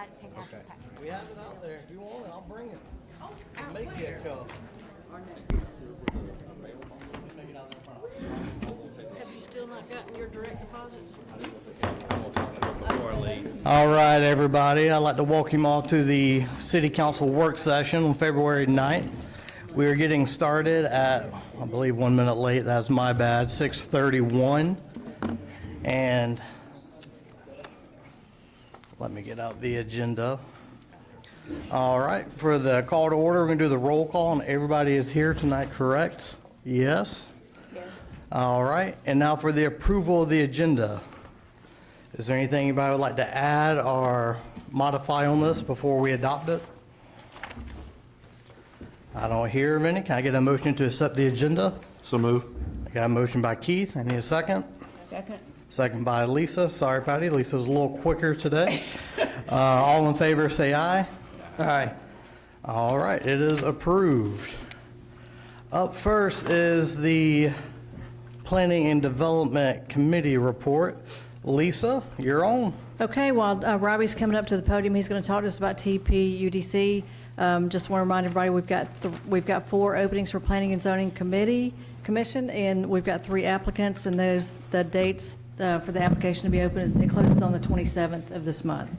that pink after the pack. We have it out there. If you want it, I'll bring it. Out Make you a where? cup. Have you still not gotten your direct deposits? All right, everybody. I'd like to welcome you all to the City Council work session on February 9th. We are getting started at, I believe, 1 minute late. That's my bad, 6:31. And let me get out the agenda. All right, for the call to order, we're going to do the roll call, and everybody is here tonight, correct? Yes? Yes. All right, and now for the approval of the agenda. Is there anything anybody would like to add or modify on this before we adopt it? I don't hear of any. Can I get a motion to accept the agenda? So move. I got a motion by Keith. I need a second. Second. Second by Lisa. Sorry, Patty. Lisa was a little quicker today. All in favor, say aye. Aye. All right, it is approved. Up first is the Planning and Development Committee report. Lisa, you're on. Okay, while Robbie's coming up to the podium, he's going to talk to us about TPUDC. Just want to remind everybody, we've got 4 openings for Planning and Zoning Commission, and we've got 3 applicants, and the dates for the application to be open, it closes on the 27th of this month.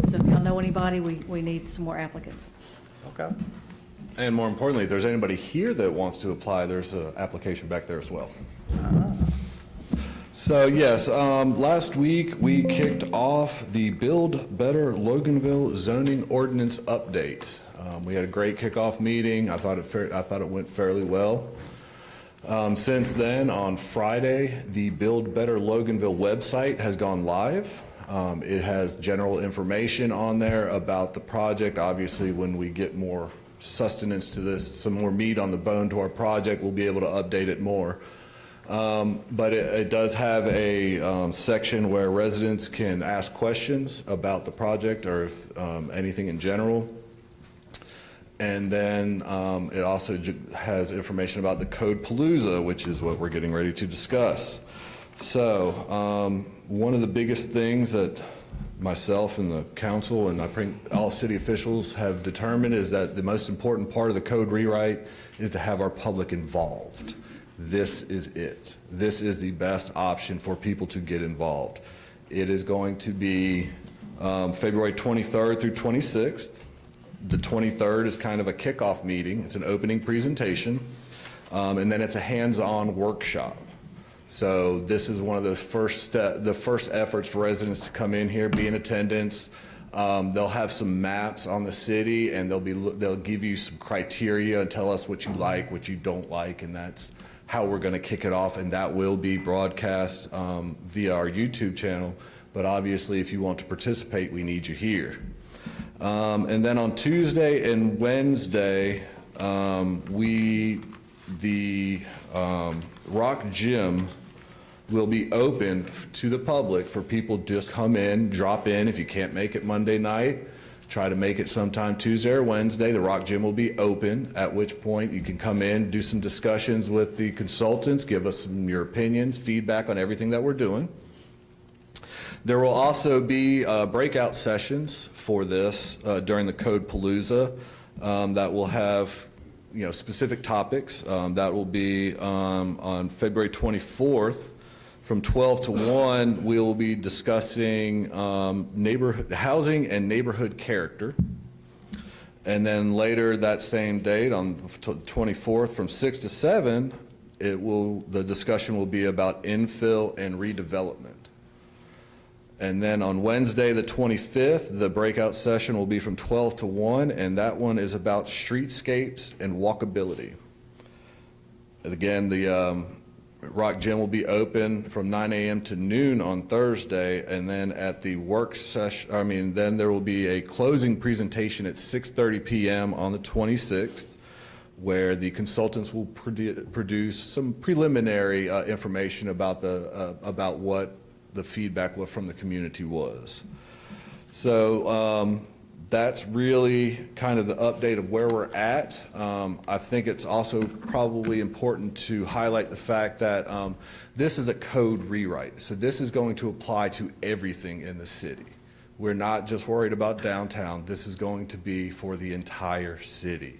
So if y'all know anybody, we need some more applicants. Okay. And more importantly, if there's anybody here that wants to apply, there's an application back there as well. So yes, last week we kicked off the Build Better Loganville zoning ordinance update. We had a great kickoff meeting. I thought it went fairly well. Since then, on Friday, the Build Better Loganville website has gone live. It has general information on there about the project. Obviously, when we get more sustenance to this, some more meat on the bone to our project, we'll be able to update it more. But it does have a section where residents can ask questions about the project or if, anything in general. And then it also has information about the Code Palooza, which is what we're getting ready to discuss. So one of the biggest things that myself and the council and I think all city officials have determined is that the most important part of the code rewrite is to have our public involved. This is it. This is the best option for people to get involved. It is going to be February 23rd through 26th. The 23rd is kind of a kickoff meeting. It's an opening presentation, and then it's a hands-on workshop. So this is one of those the first efforts for residents to come in here, be in attendance. They'll have some maps on the city, and they'll give you some criteria and tell us what you like, what you don't like, and that's how we're going to kick it off. And that will be broadcast via our YouTube channel. But obviously, if you want to participate, we need you here. And then on Tuesday and Wednesday, the Rock Gym will be open to the public for people to just come in, drop in. If you can't make it Monday night, try to make it sometime Tuesday or Wednesday. The Rock Gym will be open, at which point you can come in, do some discussions with the consultants, give us your opinions, feedback on everything that we're doing. There will also be breakout sessions for this during the Code Palooza that will have specific topics. That will be on February 24th from 12 to 1. We will be discussing neighborhood housing and neighborhood character. And then later that same date on the 24th from 6 to 7, the discussion will be about infill and redevelopment. And then on Wednesday, the 25th, the breakout session will be from 12 to 1, and that one is about streetscapes and walkability. And again, the Rock Gym will be open from 9 a.m. to noon on Thursday, and then at the work session, then there will be a closing presentation at 6:30 p.m. on the 26th, where the consultants will produce some preliminary information about what the feedback from the community was. So that's really kind of the update of where we're at. I think it's also probably important to highlight the fact that this is a code rewrite. So this is going to apply to everything in the city. We're not just worried about downtown. This is going to be for the entire city.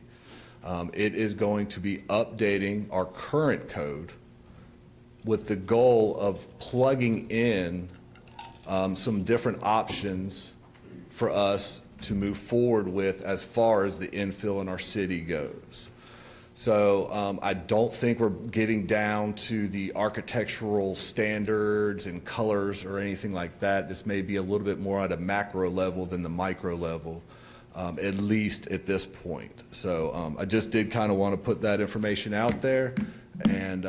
It is going to be updating our current code with the goal of plugging in some different options for us to move forward with as far as the infill in our city goes. So I don't think we're getting down to the architectural standards and colors or anything like that. This may be a little bit more at a macro level than the micro level, at least at this point. So I just did kind of want to put that information out there and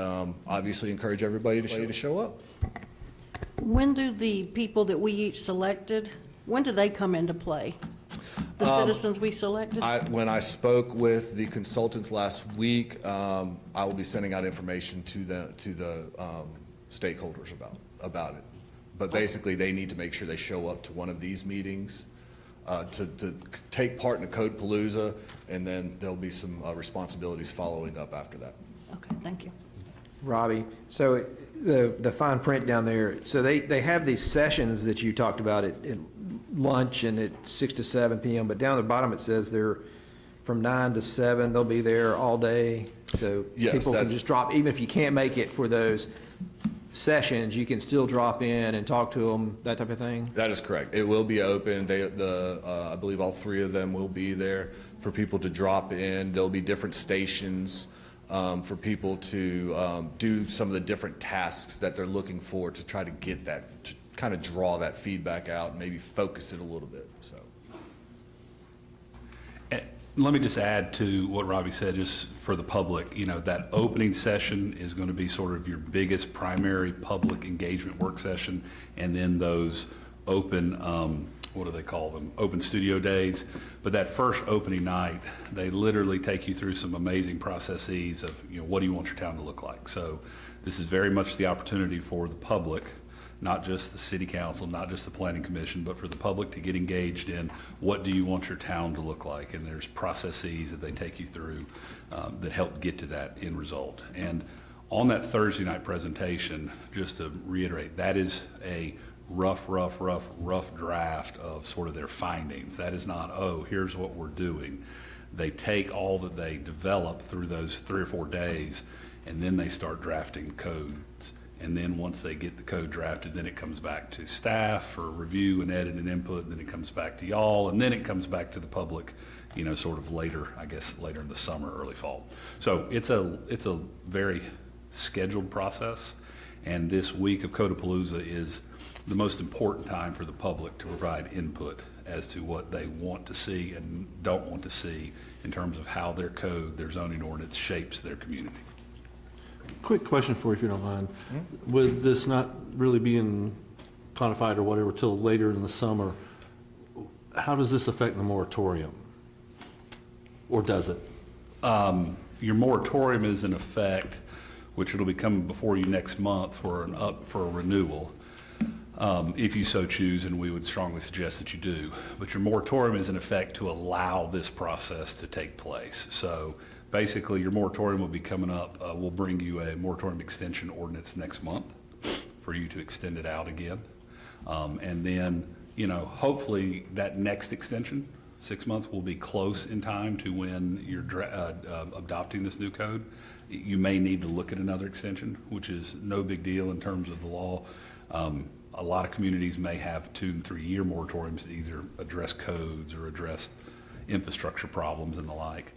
obviously encourage everybody to show up. When do the people that we each selected, when do they come into play? The citizens we selected? When I spoke with the consultants last week, I will be sending out information to the stakeholders about it. But basically, they need to make sure they show up to one of these meetings to take part in the Code Palooza, and then there'll be some responsibilities following up after that. Okay, thank you. Robbie, so the fine print down there, so they have these sessions that you talked about at lunch and at 6 to 7 p.m., but down at the bottom it says they're from 9 to 7, they'll be there all day. So Yes, people can that's- just drop, even if you can't make it for those sessions, you can still drop in and talk to them, that type of thing? That is correct. It will be open. I believe all three of them will be there for people to drop in. There'll be different stations for people to do some of the different tasks that they're looking for to try to get that, to kind of draw that feedback out and maybe focus it a little bit, so. Let me just add to what Robbie said, just for the public, that opening session is going to be sort of your biggest primary public engagement work session, and then those open, what do they call them? Open studio days. But that first opening night, they literally take you through some amazing processes of, what do you want your town to look like? So this is very much the opportunity for the public, not just the city council, not just the planning commission, but for the public to get engaged in what do you want your town to look like? And there's processes that they take you through that help get to that end result. And on that Thursday night presentation, just to reiterate, that is a rough draft of sort of their findings. That is not, oh, here's what we're doing. They take all that they develop through those 3 or 4 days, and then they start drafting codes. And then once they get the code drafted, then it comes back to staff for review and edit and input, and then it comes back to y'all, and then it comes back to the public, sort of later, I guess, later in the summer, early fall. So it's a very scheduled process, and this week of Codapalooza is the most important time for the public to provide input as to what they want to see and don't want to see in terms of how their code, their zoning ordinance shapes their community. Quick question for you, if you don't mind. With this not really being codified or whatever till later in the summer, how does this affect the moratorium? Or does it? Your moratorium is in effect, which it'll be coming before you next month for a renewal, if you so choose, and we would strongly suggest that you do. But your moratorium is in effect to allow this process to take place. So basically, your moratorium will be coming up. We'll bring you a moratorium extension ordinance next month for you to extend it out again. And then, hopefully that next extension, 6 months, will be close in time to when you're adopting this new code. You may need to look at another extension, which is no big deal in terms of the law. A lot of communities may have 2 and 3 year moratoriums to either address codes or address infrastructure problems and the like.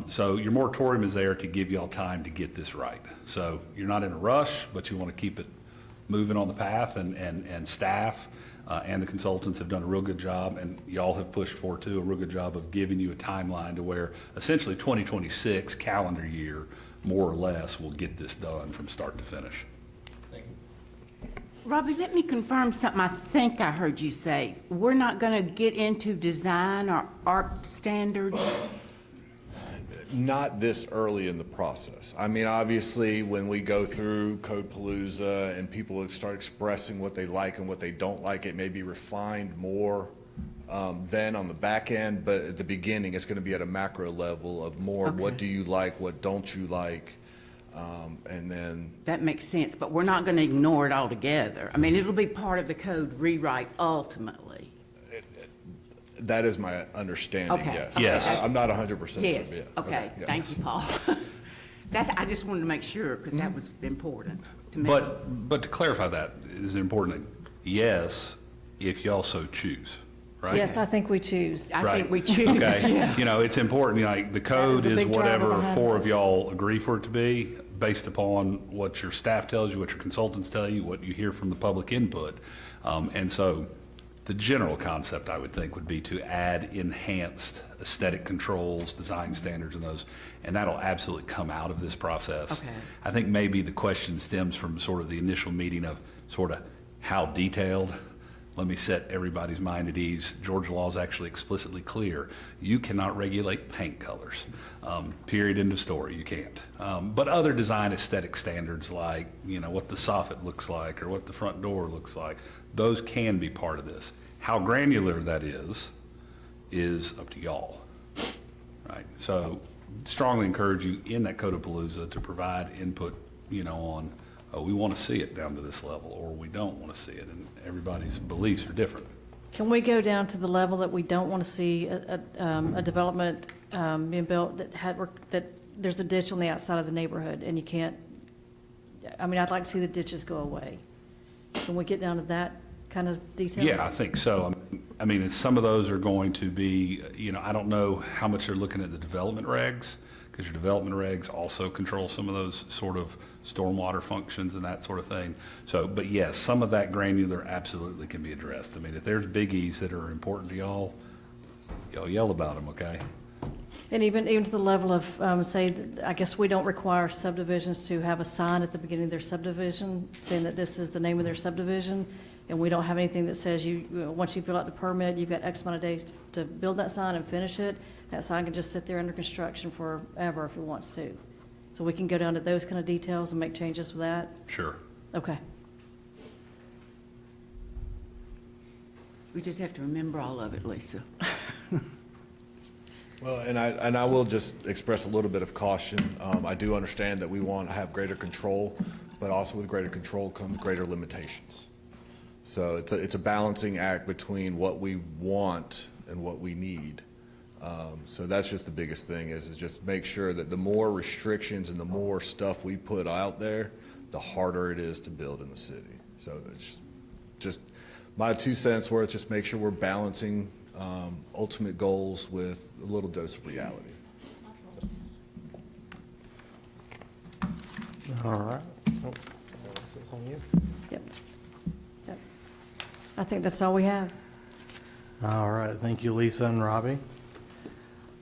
So your moratorium is there to give y'all time to get this right. So you're not in a rush, but you want to keep it moving on the path, and staff and the consultants have done a real good job, and y'all have pushed for too, a real good job of giving you a timeline to where essentially 2026 calendar year, more or less, will get this done from start to finish. Robbie, let me confirm something I think I heard you say. We're not going to get into design or art standards? Not this early in the process. I mean, obviously, when we go through Code Palooza and people start expressing what they like and what they don't like, it may be refined more then on the back end, but at the beginning, it's going to be at a macro level of more, Okay. What do you like, what don't you like, and then That makes sense, but we're not going to ignore it altogether. I mean, it'll be part of the code rewrite ultimately. That is my understanding, Okay. yes. Yes. I'm not 100% certain. Yes, yeah. okay, yeah. thank you, Paul. I just wanted to make sure, because that was important to me. But to clarify that is important. Yes, if y'all so choose, right? Yes, I think we choose. I Right. think we choose, Okay, yeah. you know, it's important, like, the code a is big driver whatever behind four this. of y'all agree for it to be, based upon what your staff tells you, what your consultants tell you, what you hear from the public input. And so, the general concept, I would think, would be to add enhanced aesthetic controls, design standards and those, and that'll absolutely come out of this process. Okay. I think maybe the question stems from sort of the initial meeting of sort of how detailed. Let me set everybody's mind at ease. Georgia law is actually explicitly clear. You cannot regulate paint colors. Period, end of story. You can't. But other design aesthetic standards like, you know, what the soffit looks like or what the front door looks like, those can be part of this. How granular that is up to y'all, right? So strongly encourage you in that Codapalooza to provide input, you know, on, oh, we want to see it down to this level, or we don't want to see it, and everybody's beliefs are different. Can we go down to the level that we don't want to see a development being built that there's a ditch on the outside of the neighborhood and you can't, I mean, I'd like to see the ditches go away. Can we get down to that kind of detail? Yeah, I think so. I mean, and some of those are going to be, you know, I don't know how much they're looking at the development regs, because your development regs also control some of those sort of stormwater functions and that sort of thing. So, but yes, some of that granular absolutely can be addressed. I mean, if there's biggies that are important to y'all yell about them, okay? And even to the level of, say, I guess we don't require subdivisions to have a sign at the beginning of their subdivision saying that this is the name of their subdivision, and we don't have anything that says once you fill out the permit, you've got X amount of days to build that sign and finish it. That sign can just sit there under construction forever if it wants to. So we can go down to those kind of details and make changes with that? Sure. Okay. We just have to remember all of it, Lisa. Well, and I will just express a little bit of caution. I do understand that we want to have greater control, but also with greater control comes greater limitations. So it's a balancing act between what we want and what we need. So that's just the biggest thing is just make sure that the more restrictions and the more stuff we put out there, the harder it is to build in the city. So it's just my 2 cents worth, just make sure we're balancing ultimate goals with a little dose of reality. All right. Oh, this is on you. Yep. Yep. I think that's all we have. All right, thank you, Lisa and Robbie.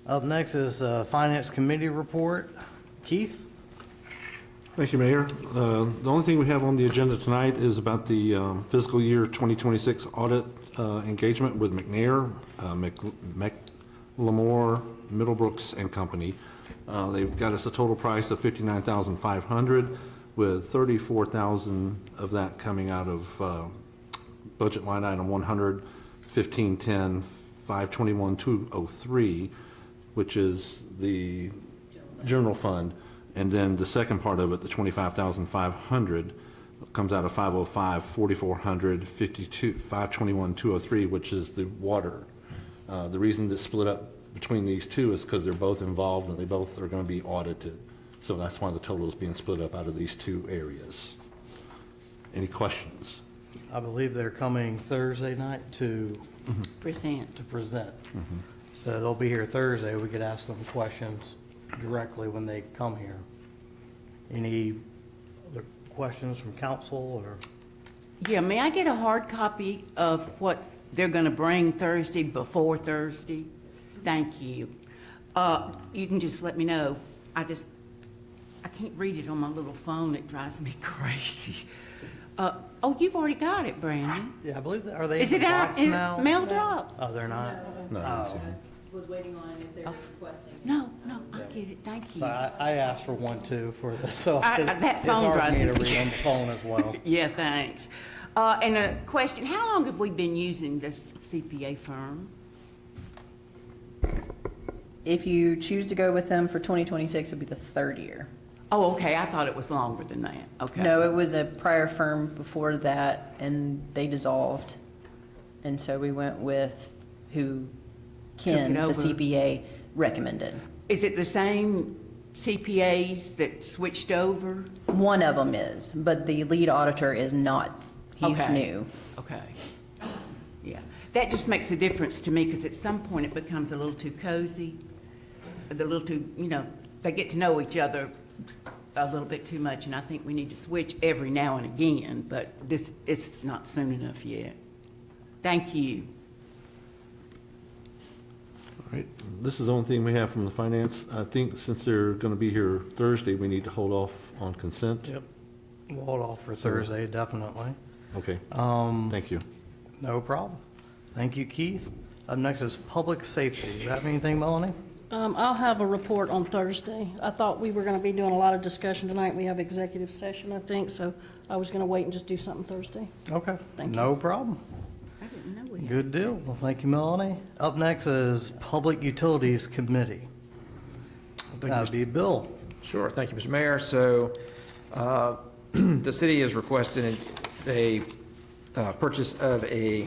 Up next is Finance Committee report. Keith? Thank you, Mayor. The only thing we have on the agenda tonight is about the fiscal year 2026 audit engagement with McNair, McLemore, Middlebrooks and Company. They've got us a total price of $59,500, with $34,000 of that coming out of budget line item 100, 1510, 521-203, which is the general fund. And then the second part of it, the $25,500, comes out of 505, 4400, 521-203, which is the water. The reason it's split up between these two is because they're both involved and they both are going to be audited. So that's why the total is being split up out of these two areas. Any questions? I believe they're coming Thursday night to Present. present. So they'll be here Thursday. We could ask them questions directly when they come here. Any other questions from council or? Yeah, may I get a hard copy of what they're going to bring Thursday before Thursday? Thank you. You can just let me know. I can't read it on my little phone. It drives me crazy. Oh, you've already got it, Brandon. Yeah, I believe, are they Is in the it out, box is now? mail drop? Oh, they're not? Was waiting on if they were requesting. No, I get it, thank you. I asked for one too for this, so That it's phone hard for drives me to me. read on the phone as well. Yeah, thanks. And a question, how long have we been using this CPA firm? If you choose to go with them for 2026, it'll be the third year. Oh, okay, I thought it was longer than that, okay. No, it was a prior firm before that, and they dissolved. And so we went with who Ken, the over. CPA, recommended. Is it the same CPAs that switched over? One of them is, but the lead auditor is not. He's Okay. new. Okay. Yeah, that just makes a difference to me, because at some point it becomes a little too cozy, a little too, they get to know each other a little bit too much, and I think we need to switch every now and again, but it's not soon enough yet. Thank you. All right, this is the only thing we have from the finance. I think since they're going to be here Thursday, we need to hold off on consent. Yep. We'll hold off for Thursday, definitely. Okay, thank you. No problem. Thank you, Keith. Up next is public safety. You have anything, Melanie? I'll have a report on Thursday. I thought we were going to be doing a lot of discussion tonight. We have executive session, I think, so I was going to wait and just do something Thursday. Okay. Thank you. No problem. I didn't know we had. Good deal. Well, thank you, Melanie. Up next is Public Utilities Committee. That'd be Bill. Sure, thank you, Mr. Mayor. So, the city is requesting a purchase of a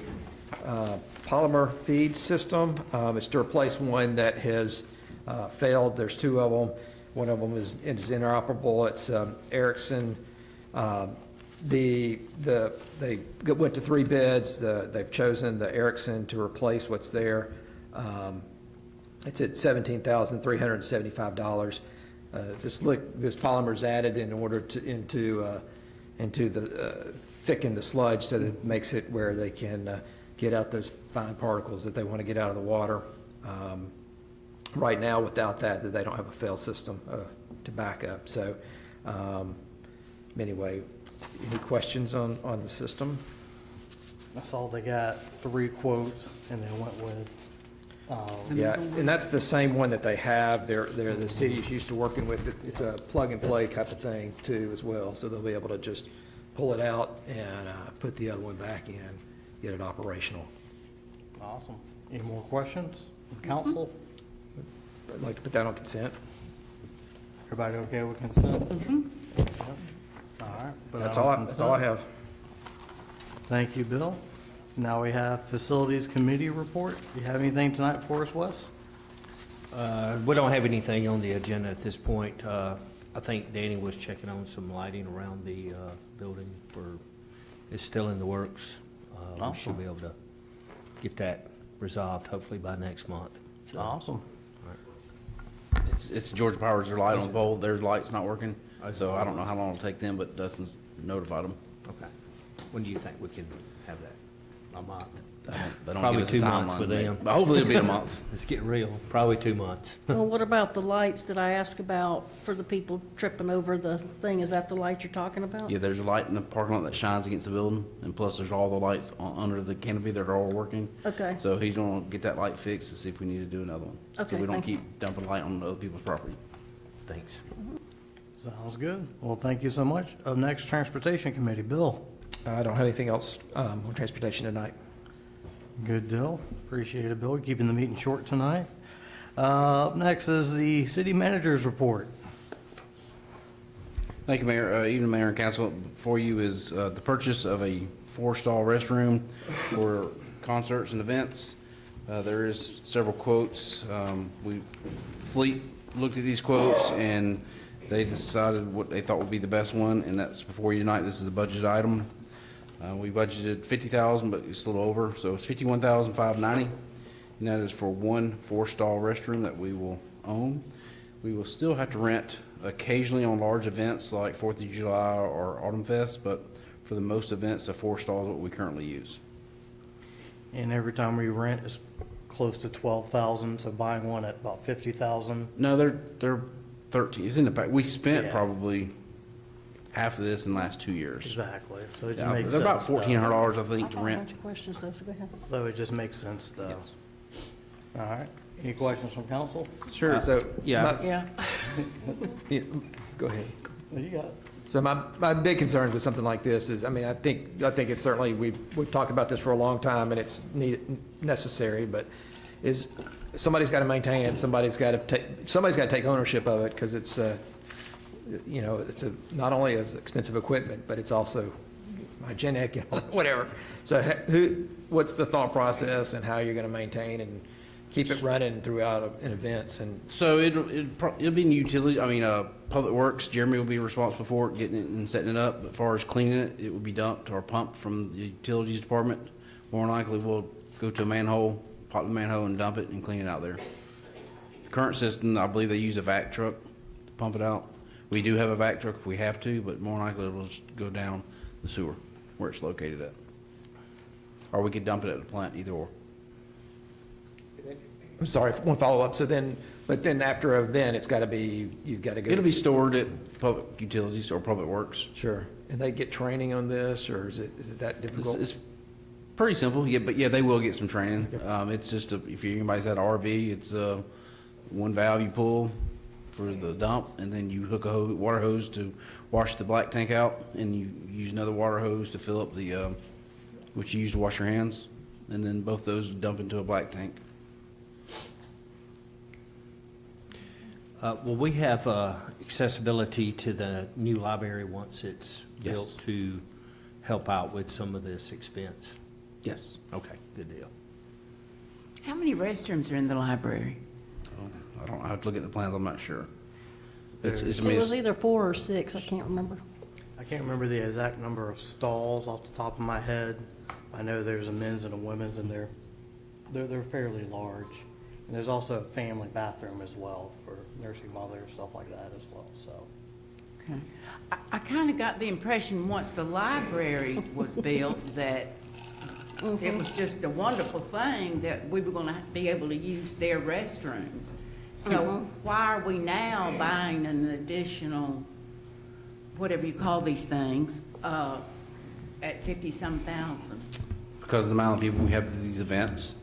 polymer feed system. It's to replace one that has failed. There's two of them. One of them is inoperable. It's Erickson. They went to 3 bids. They've chosen the Erickson to replace what's there. It's at $17,375. This polymer is added in order to thicken the sludge, so that it makes it where they can get out those fine particles that they want to get out of the water. Right now, without that, they don't have a fail system to back up. So, anyway, any questions on the system? That's all they got, 3 quotes, and they went with, Yeah, and that's the same one that they have. The city's used to working with it. It's a plug-and-play type of thing, too, as well. So they'll be able to just pull it out and put the other one back in, get it operational. awesome. Any more questions from council? I'd like to put that on consent. Everybody okay with consent? Yep. All right. put that That's on all I consent. have. Thank you, Bill. Now we have Facilities Committee report. Do you have anything tonight for us, Wes? We don't have anything on the agenda at this point. I think Danny was checking on some lighting around the building it's still in the works. We Awesome. should be able to get that resolved hopefully by next month. So, Awesome. It's Georgia Power's, their light on the pole, their light's not working, so I don't know how long it'll take them, but Dustin's notified them. Okay. When do you think we can have that? A month? They don't Probably give us a 2 months timeline, with but- them. But hopefully it'll be a month. It's getting real. Probably 2 months. Well, what about the lights that I asked about for the people tripping over the thing? Is that the light you're talking about? Yeah, there's a light in the parking lot that shines against the building, and plus there's all the lights under the canopy that are all working. Okay. So he's gonna get that light fixed to see if we need to do another one. So Okay, we don't thank you. keep dumping light on other people's property. Thanks. Sounds good. Well, thank you so much. Up next, Transportation Committee. Bill? I don't have anything else on transportation tonight. Good deal. Appreciate it, Bill, keeping the meeting short tonight. Up next is the City Manager's report. Thank you, Mayor. Evening, Mayor and Council. Before you is the purchase of a 4-stall restroom for concerts and events. There is several quotes. Fleet looked at these quotes and they decided what they thought would be the best one, and that's before you tonight. This is a budget item. We budgeted $50,000, but it's a little over, so it's $51,590, and that is for one 4-stall restroom that we will own. We will still have to rent occasionally on large events like 4th of July or Autumn Fest, but for the most events, a 4-stall is what we currently use. And every time we rent, it's close to 12,000, so buying one at about 50,000. No, they're 13. It's in the back. We spent Yeah. probably half of this in the last 2 years. Exactly. So it just Yeah, makes they're about sense, though. $1,400, I I think, to got a bunch rent. of questions though, so go ahead. So it just makes sense, though. Yes. All right. Any questions from council? Sure, so. yeah. Yeah. Go ahead. What you got? So my big concerns with something like this is, I mean, I think it's certainly, we've talked about this for a long time, and it's necessary, but is, somebody's got to maintain it, somebody's got to take ownership of it, because it's, it's not only as expensive equipment, but it's also hygienic and whatever. So what's the thought process and how you're going to maintain and keep it running throughout an events and, So it'll be in utility, I mean, Public Works, Jeremy will be responsible for it, getting it and setting it up. As far as cleaning it, it will be dumped or pumped from the utilities department. More than likely, we'll go to a manhole, pop the manhole and dump it and clean it out there. The current system, I believe they use a vac truck to pump it out. We do have a vac truck if we have to, but more than likely it'll just go down the sewer where it's located at. Or we could dump it at the plant, either or. I'm sorry, one follow-up. So then, but then after an event, it's got to be, you've got to go. It'll be stored at Public Utilities or Public Works. Sure. And they get training on this, or is it that difficult? It's pretty simple, yeah, but yeah, they will get some training. It's just, if anybody's had an RV, it's one valve you pull for the dump, and then you hook a water hose to wash the black tank out, and you use another water hose to fill up the, which you use to wash your hands, and then both those dump into a black tank. Will we have accessibility to the new library once it's Yes. built to help out with some of this expense? Yes. Okay, good deal. How many restrooms are in the library? I have to look at the plans, I'm not sure. I It mean, was either 4 or 6, I can't remember. I can't remember the exact number of stalls off the top of my head. I know there's a men's and a women's, and they're fairly large. And there's also a family bathroom as well for nursing mothers, stuff like that as well, so. Okay. I kind of got the impression, once the library was built, that it was just a wonderful thing that we were going to be able to use their restrooms. So why are we now buying an additional, whatever you call these things, at 50-some thousand? because of the amount of people we have at these events.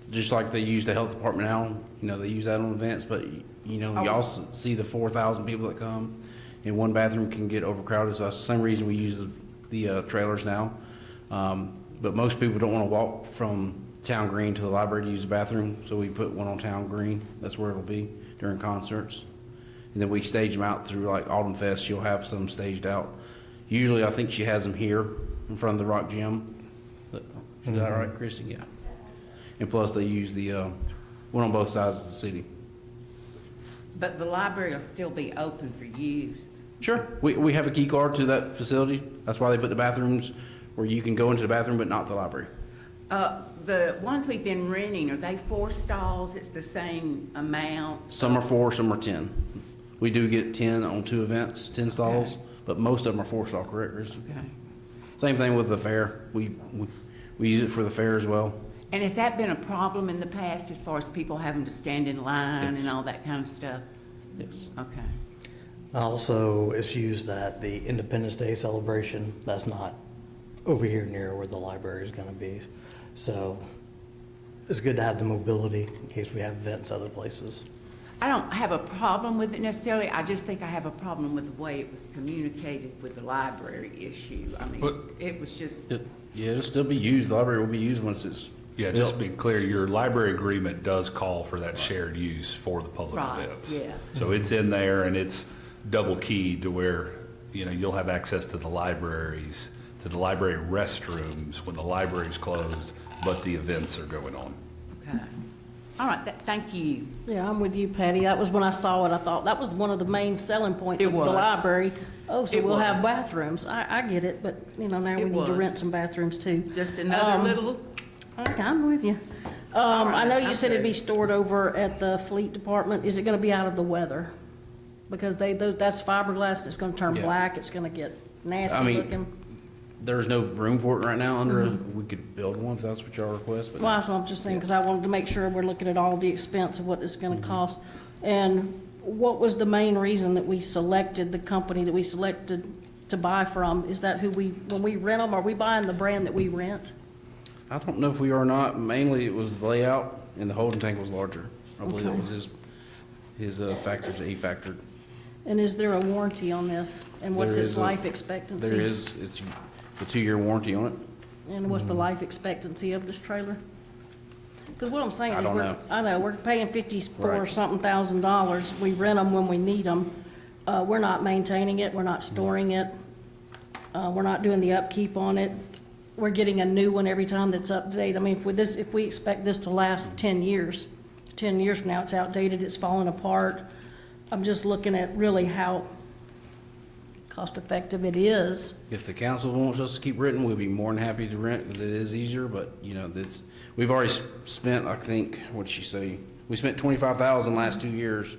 Just like they use the health department now, you know, they use that on events, but, you know, you also see the 4,000 people that come, and one bathroom can get overcrowded, so that's the same reason we use the trailers now. But most people don't want to walk from Town Green to the library to use the bathroom, so we put one on Town Green. That's where it'll be during concerts. And then we stage them out through, like Autumn Fest, she'll have some staged out. Usually, I think she has them here in front of the Rock Gym. Is that right, Christie? Yeah. And plus, they use the one on both sides of the city. But the library will still be open for use. Sure. We have a key card to that facility. That's why they put the bathrooms where you can go into the bathroom, but not the library. The ones we've been renting, are they 4 stalls? It's the same amount? Some are 4, some are 10. We do get 10 on 2 events, 10 stalls, but most of them are 4-stall, correct, Christie? Okay. Same thing with the fair. We use it for the fair as well. And has that been a problem in the past as far as people having to stand in line Yes. and all that kind of stuff? Yes. Okay. Also, it's used at the Independence Day celebration. That's not over here near where the library is going to be. So it's good to have the mobility in case we have events other places. I don't have a problem with it necessarily. I just think I have a problem with the way it was communicated with the library issue. I mean, But- it was just, Yeah, it'll still be used. The library will be used once it's Yeah, just to be clear, your library agreement does call for that shared use for the public Right, events. yeah. So it's in there and it's double keyed to where, you know, you'll have access to the libraries, to the library restrooms when the library's closed, but the events are going on. okay. All right, thank you. Yeah, I'm with you, Patty. That was when I saw it, I thought that was one of the main selling points It of the was. library. Oh, so It we'll have was. bathrooms. I get it, but, you know, now we It need to was. rent some bathrooms too. Just another little, Okay, I'm with you. I know you said it'd be stored over at the fleet department. Is it gonna be out of the weather? Because that's fiberglass, and it's gonna turn Yeah. black, it's gonna get I nasty mean, looking. There's no room for it right now under, we could build one if that's what y'all request, but Well, that's what I'm just saying, because I wanted to make sure we're looking at all the expense of what this is gonna cost. And what was the main reason that we selected, the company that we selected to buy from? Is that who when we rent them, are we buying the brand that we rent? I don't know if we are or not. Mainly it was the layout and the holding tank was larger. I believe that Okay. was his factors that he factored. And is there a warranty on this? And what's There its is a- life expectancy? There is, it's a 2-year warranty on it. And what's the life expectancy of this trailer? Because what I'm saying I is, don't know. I know, we're paying $54-something Right. thousand. We rent them when we need them. We're not maintaining it, we're not storing it, we're not doing the upkeep on it. we're getting a new one every time that's up to date. I mean, if we expect this to last 10 years, 10 years from now, it's outdated, it's falling apart. I'm just looking at really how cost-effective it is. If the council wants us to keep renting, we'd be more than happy to rent, because it is easier, but, you know, we've already spent, I think, what'd she say? We spent 25,000 last 2 years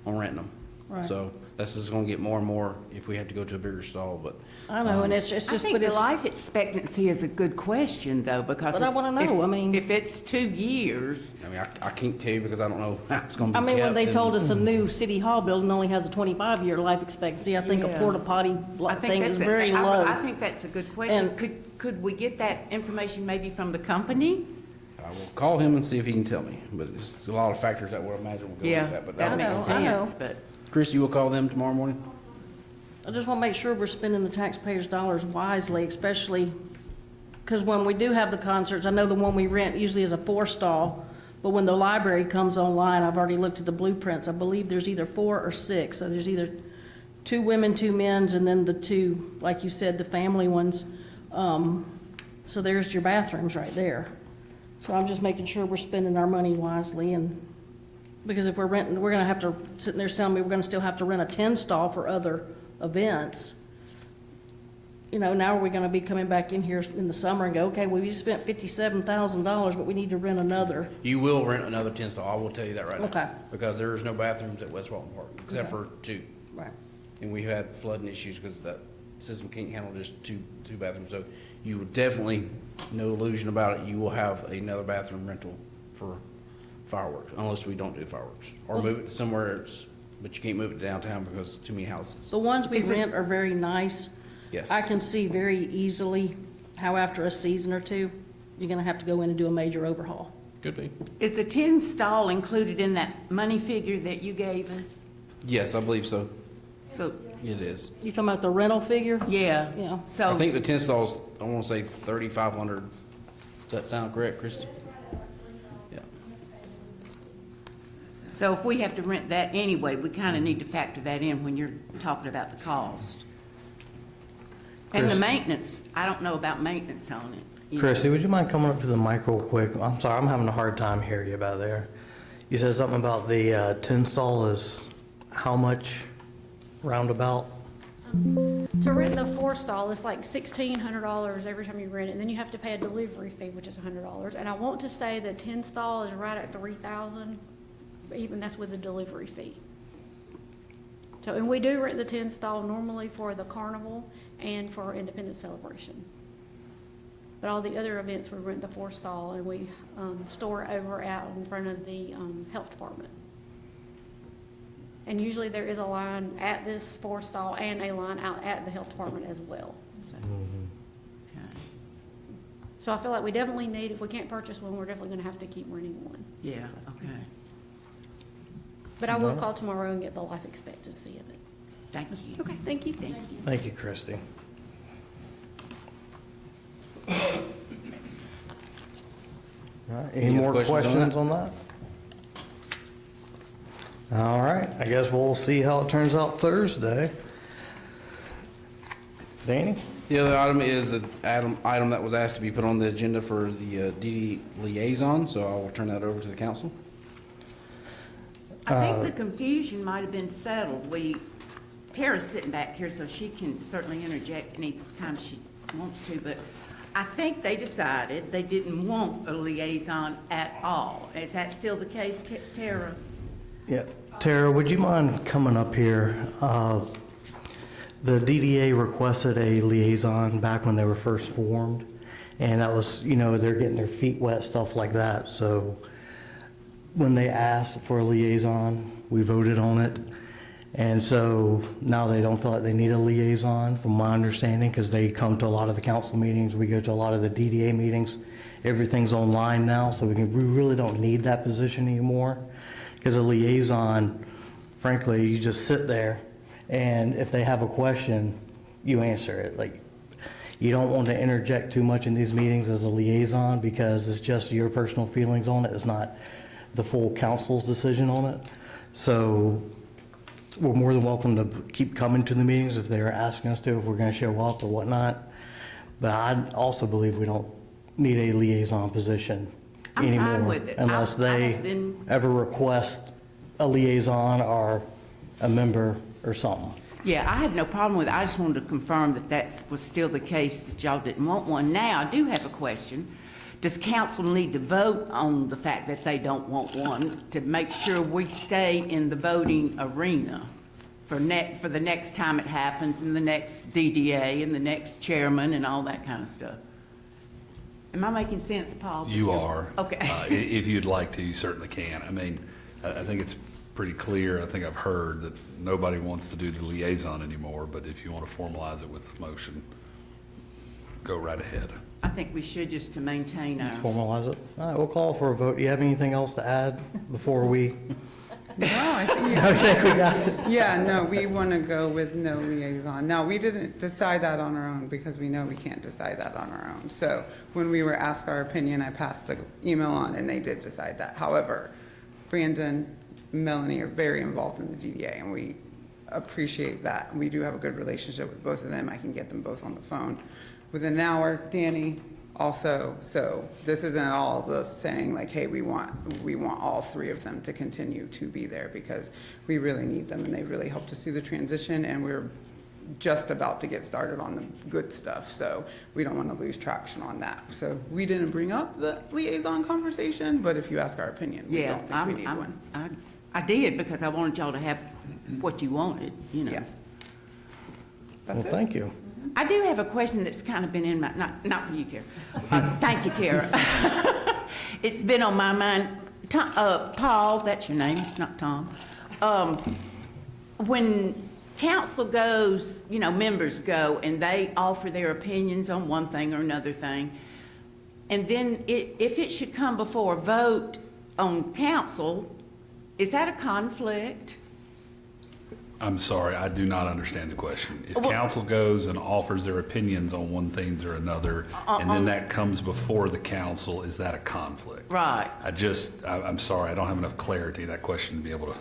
on renting them. Right. So that's just gonna get more and more if we have to go to a bigger stall, but. I know, and it's I just, think but the it's, life expectancy is a good question, though, because. But I wanna know, I mean- If it's 2 years, I mean, I can't tell you because I don't know how it's gonna be I mean, when kept they and- told us a new city hall building only has a 25-year life expectancy, I think a Yeah. porta potty I think thing that's is very I low. think that's a good question. And- Could we get that information maybe from the company? I will call him and see if he can tell me, but it's a lot of factors that would imagine will go Yeah, into that, but that that'll makes I know. sense, but. Chris, you will call them tomorrow morning? I just want to make sure we're spending the taxpayers' dollars wisely, especially, because when we do have the concerts, I know the one we rent usually is a 4-stall, but when the library comes online, I've already looked at the blueprints, I believe there's either 4 or 6, so there's either 2 women, 2 men's, and then the 2, like you said, the family ones. So there's your bathrooms right there. So I'm just making sure we're spending our money wisely, and, because if we're renting, we're gonna have to, sitting there telling me we're gonna still have to rent a 10-stall for other events. You know, now are we gonna be coming back in here in the summer and go, okay, well, we just spent $57,000, but we need to rent another. You will rent another 10 stall, I will tell you that right now. Okay. Because there is no bathrooms at West Walton Park, except for 2. Right. And we've had flooding issues because that system can't handle just two bathrooms. So you would definitely, no illusion about it, you will have another bathroom rental for fireworks, unless we don't do fireworks. Or move it to somewhere else, but you can't move it to downtown because too many houses. The ones we rent are very nice. Yes. I can see very easily how after a season or 2, you're gonna have to go in and do a major overhaul. Could be. Is the 10 stall included in that money figure that you gave us? Yes, I believe so. So, It is. You talking about the rental figure? yeah. Yeah. So. I think the 10 stalls, I want to say 3,500. Does that sound correct, Christie? Yeah. So if we have to rent that anyway, we kind of need to factor that in when you're talking about the cost. And the Chris- maintenance, I don't know about maintenance on it. you know. Chrissy, would you mind coming up to the mic real quick? I'm sorry, I'm having a hard time hearing you about there. You said something about the 10 stall is how much roundabout? To rent the 4-stall, it's like $1,600 every time you rent it, and then you have to pay a delivery fee, which is $100. And I want to say the 10-stall is right at $3,000, even that's with the delivery fee. So, and we do rent the 10-stall normally for the carnival and for Independence Celebration. But all the other events, we rent the 4-stall, and we store over out in front of the health department. And usually there is a line at this 4-stall and a line out at the health department as well. So- Okay. So I feel like we definitely need, if we can't purchase one, we're definitely gonna have to keep renting one. Yeah, okay. But I will call tomorrow and get the life expectancy of it. Thank you. Okay, thank you. Thank you. Thank you, Christie. All right, any Any more other questions questions on on that? All right, I guess we'll see how it turns out Thursday. Danny? The other item is an item that was asked to be put on the agenda for the DD liaison, so I will turn that over to the council. I think the confusion might have been settled. Tara's sitting back here, so she can certainly interject anytime she wants to, but I think they decided they didn't want a liaison at all. Is that still the case, Tara? Yeah. Tara, would you mind coming up here? The DDA requested a liaison back when they were first formed, and that was, they're getting their feet wet, stuff like that. So when they asked for a liaison, we voted on it. And so now they don't feel like they need a liaison, from my understanding, because they come to a lot of the council meetings. We go to a lot of the DDA meetings. Everything's online now, so we really don't need that position anymore. Because a liaison, frankly, you just sit there, and if they have a question, you answer it. Like, you don't want to interject too much in these meetings as a liaison, because it's just your personal feelings on it. It's not the full council's decision on it. So we're more than welcome to keep coming to the meetings if they're asking us to, if we're going to show up or whatnot. But I also believe we don't need a liaison position I'm fine anymore. with it. Unless I they have been- ever request a liaison or a member or something. Yeah, I have no problem with it. I just wanted to confirm that that was still the case, that y'all didn't want one. Now, I do have a question. Does council need to vote on the fact that they don't want one to make sure we stay in the voting arena for the next time it happens, and the next DDA, and the next chairman, and all that kind of stuff? Am I making sense, Paul? You are. Okay. If you'd like to, you certainly can. I mean, I think it's pretty clear, I think I've heard that nobody wants to do the liaison anymore, but if you want to formalize it with a motion, go right ahead. I think we should, just to maintain Let's our, formalize it. All right, we'll call for a vote. Do you have anything else to add before we? No, I think, Okay, we got it. yeah, no, we want to go with no liaison. Now, we didn't decide that on our own because we know we can't decide that on our own. So when we were asked our opinion, I passed the email on and they did decide that. However, Brandon, Melanie are very involved in the DDA and we appreciate that. We do have a good relationship with both of them. I can get them both on the phone within an hour. Danny also, so this isn't at all just saying like, hey, we want all three of them to continue to be there because we really need them and they really helped us through the transition and we're just about to get started on the good stuff. So we don't want to lose traction on that. So we didn't bring up the liaison conversation, but if you ask our opinion, we yeah, don't think we need one. I did, because I wanted y'all to have what you wanted, you know. Yeah. Well, That's it. thank you. I do have a question that's kind of been in my, not for you, Tara. Thank you, Tara. It's been on my mind. Paul, that's your name, it's not Tom. When council goes, you know, members go and they offer their opinions on one thing or another thing, and then if it should come before a vote on council, is that a conflict? I'm sorry, I do not understand the question. If Well- council goes and offers their opinions on one thing or another, and then that comes before the council, is that a conflict? Right. I'm sorry, I don't have enough clarity in that question to be able to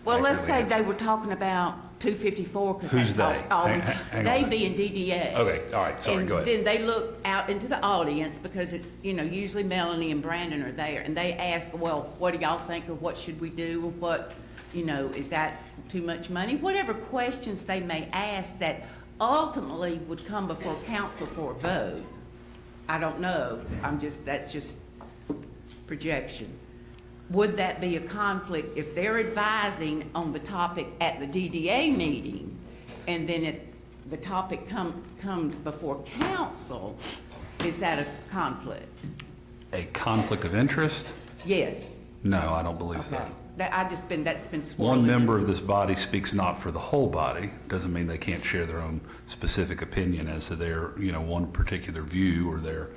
Well, let's accurately say they answer. were talking about 254, because Who's that's all, they? Hang they on. being DDA. Okay, all right, sorry, go ahead. And then they look out into the audience, because it's, you know, usually Melanie and Brandon are there, and they ask, well, what do y'all think, or what should we do, or what, you know, is that too much money? Whatever questions they may ask that ultimately would come before council for a vote. I don't know, that's just projection. Would that be a conflict if they're advising on the topic at the DDA meeting, and then the topic comes before council? Is that a conflict? A conflict of interest? Yes. No, I don't believe Okay. so. That's been swirling. One member of this body speaks not for the whole body. Doesn't mean they can't share their own specific opinion as to their, you know, one particular view or their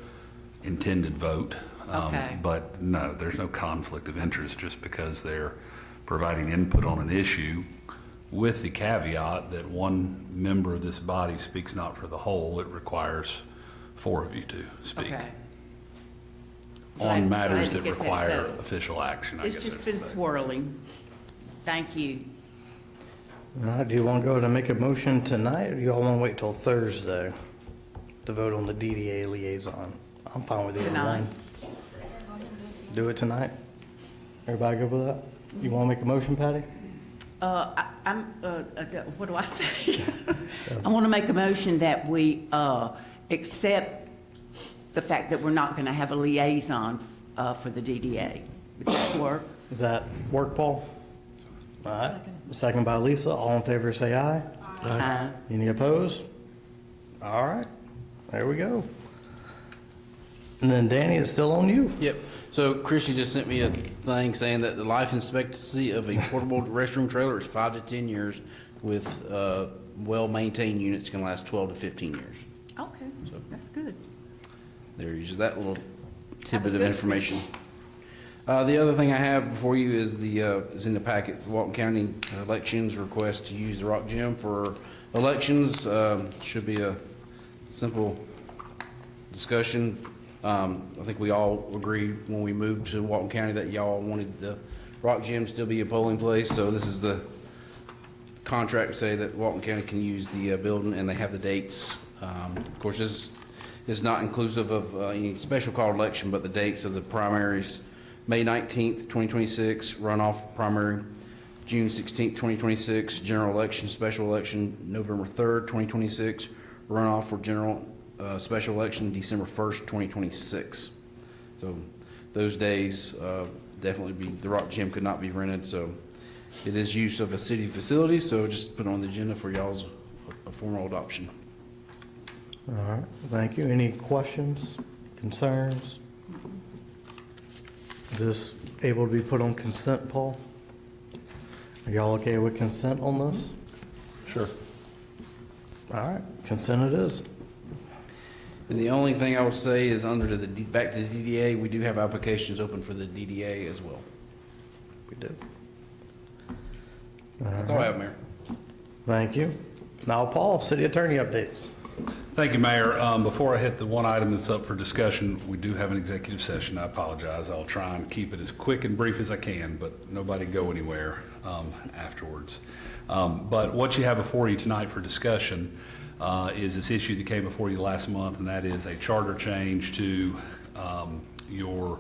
intended vote. Okay. But no, there's no conflict of interest just because they're providing input on an issue, with the caveat that one member of this body speaks not for the whole. It requires 4 of you to speak Okay. on Glad matters to that get that require settled. official action, I It's guess. just I been should say. swirling. Thank you. All right, do you want to go to make a motion tonight, or do you all want to wait till Thursday to vote on the DDA liaison? I'm fine with either Tonight. one. Do it tonight? Everybody good with that? You want to make a motion, Patty? What do I say? I want to make a motion that we accept the fact that we're not going to have a liaison for the DDA. Does that work? Does that work, Paul? All right, second by Lisa. All in favor, say aye. Any opposed? All right, there we go. And then Danny, it's still on you. Yep. So Chrissy just sent me a thing saying that the life expectancy of a portable restroom trailer is 5 to 10 years, with well-maintained units can last 12 to 15 years. Okay, that's good. There's that little tidbit of good, information. The other thing I have for you is is in the packet, Walton County elections request to use the Rock Gym for elections. Should be a simple discussion. I think we all agreed when we moved to Walton County that y'all wanted the Rock Gym still be a polling place. So this is the contract to say that Walton County can use the building, and they have the dates. Of course, this is not inclusive of any special call election, but the dates of the primaries, May 19th, 2026, runoff primary, June 16th, 2026, general election, special election, November 3rd, 2026, runoff for general special election, December 1st, 2026. So those days definitely the Rock Gym could not be rented, so it is use of a city facility, so just put it on the agenda for y'all's formal adoption. All right, thank you. Any questions, concerns? Is this able to be put on consent, Paul? Are y'all okay with consent on this? Sure. All right, consent it is. And the only thing I would say is under back to the DDA, we do have applications open for the DDA as well. We do. That's all I have, Mayor. Thank you. Now, Paul, city attorney updates. Thank you, Mayor. Before I hit the one item that's up for discussion, we do have an executive session. I apologize. I'll try and keep it as quick and brief as I can, but nobody go anywhere afterwards. But what you have before you tonight for discussion is this issue that came before you last month, and that is a charter change to your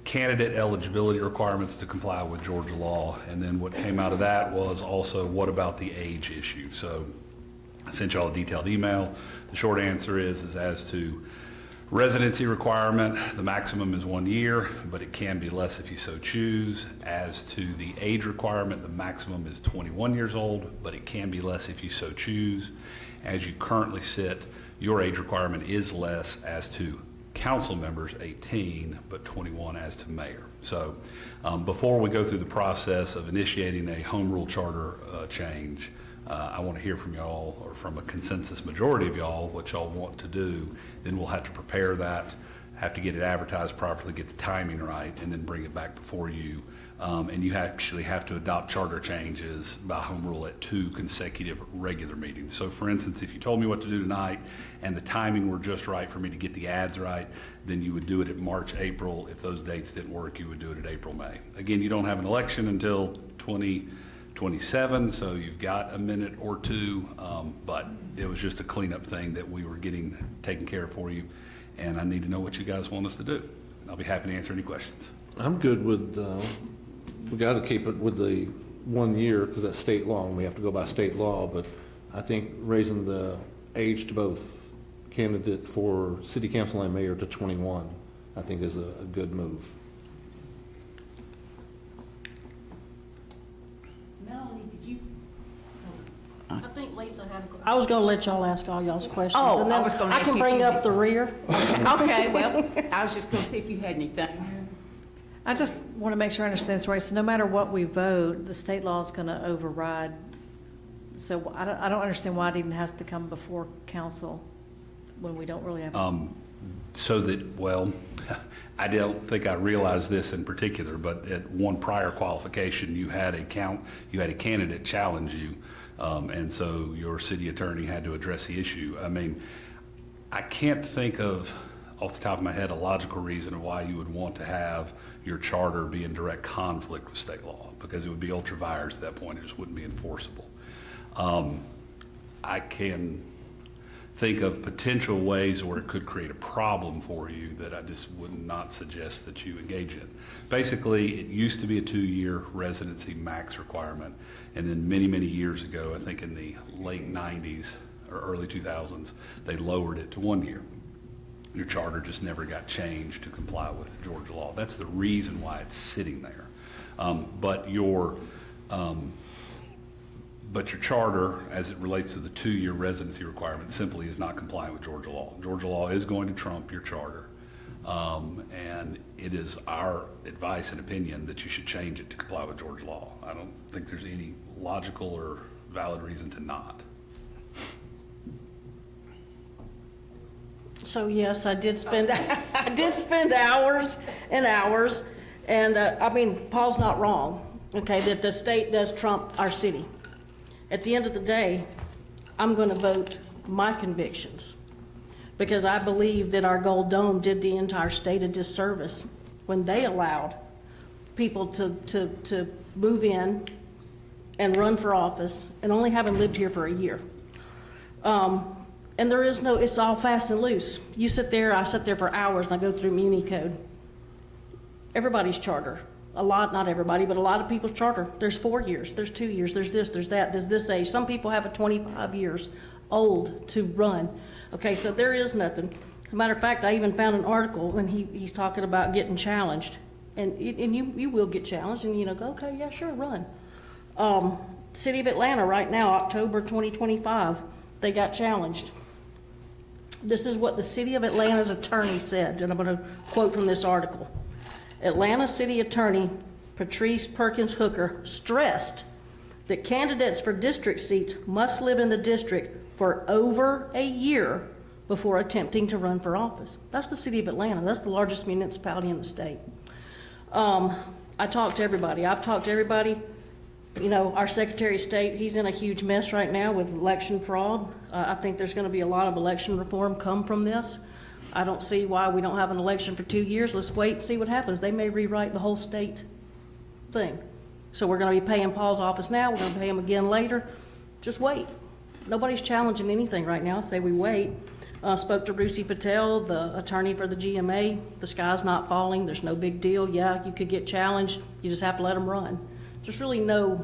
candidate eligibility requirements to comply with Georgia law. And then what came out of that was also what about the age issue? So I sent y'all a detailed email. The short answer is as to residency requirement, the maximum is 1 year, but it can be less if you so choose. As to the age requirement, the maximum is 21 years old, but it can be less if you so choose. As you currently sit, your age requirement is less as to council members, 18, but 21 as to mayor. So before we go through the process of initiating a home rule charter change, I want to hear from y'all, or from a consensus majority of y'all, what y'all want to do. Then we'll have to prepare that, have to get it advertised properly, get the timing right, and then bring it back before you. And you actually have to adopt charter changes by home rule at 2 consecutive regular meetings. So for instance, if you told me what to do tonight and the timing were just right for me to get the ads right, then you would do it at March, April. If those dates didn't work, you would do it at April, May. Again, you don't have an election until 2027, so you've got a minute or two, but it was just a cleanup thing that we were getting taken care of for you, and I need to know what you guys want us to do. I'll be happy to answer any questions. I'm good with, we got to keep it with the 1 year because that's state law and we have to go by state law, but I think raising the age to both candidate for city council and mayor to 21, I think is a good move. Melanie, did you? I think Lisa had I was going to let y'all ask all y'all's questions. Oh, and then I was gonna I ask can you bring if you up the rear. Okay, well, I was just going to see if you had anything. I just want to make sure I understand this right. So no matter what we vote, the state law is going to override. So I don't understand why it even has to come before council when we don't really have. So that, well, I don't think I realized this in particular, but at one prior qualification, you had a candidate challenge you, and so your city attorney had to address the issue. I mean, I can't think of, off the top of my head, a logical reason of why you would want to have your charter be in direct conflict with state law, because it would be ultra vires at that point. It just wouldn't be enforceable. I can think of potential ways where it could create a problem for you that I just would not suggest that you engage in. Basically, it used to be a 2-year residency max requirement, and then many, many years ago, I think in the late 90s or early 2000s, they lowered it to 1 year. Your charter just never got changed to comply with Georgia law. That's the reason why it's sitting there. But your charter, as it relates to the 2-year residency requirement, simply is not compliant with Georgia law. Georgia law is going to trump your charter. And it is our advice and opinion that you should change it to comply with Georgia law. I don't think there's any logical or valid reason to not. So yes, I did spend hours and hours, and I mean, Paul's not wrong, okay, that the state does trump our city. At the end of the day, I'm going to vote my convictions, because I believe that our Gold Dome did the entire state a disservice when they allowed people to move in and run for office and only having lived here for a year. And there is no, it's all fast and loose. You sit there, I sit there for hours and I go through Muni Code. Everybody's charter. A lot, not everybody, but a lot of people's charter. There's 4 years, there's 2 years, there's this, there's that, there's this age. Some people have a 25 years old to run. Okay, so there is nothing. As a matter of fact, I even found an article and he's talking about getting challenged. And you will get challenged and go, okay, yeah, sure, run. City of Atlanta right now, October 2025, they got challenged. This is what the City of Atlanta's attorney said, and I'm going to quote from this article. Atlanta City Attorney Patrice Perkins Hooker stressed that candidates for district seats must live in the district for over a year before attempting to run for office. That's the City of Atlanta. That's the largest municipality in the state. I talked to everybody. I've talked to everybody. Our Secretary of State, he's in a huge mess right now with election fraud. I think there's going to be a lot of election reform come from this. I don't see why we don't have an election for 2 years. Let's wait and see what happens. They may rewrite the whole state thing. So we're going to be paying Paul's office now. We're going to pay him again later. Just wait. Nobody's challenging anything right now. Say we wait. Spoke to Rusi Patel, the attorney for the GMA. The sky's not falling. There's no big deal. Yeah, you could get challenged. You just have to let them run. There's really no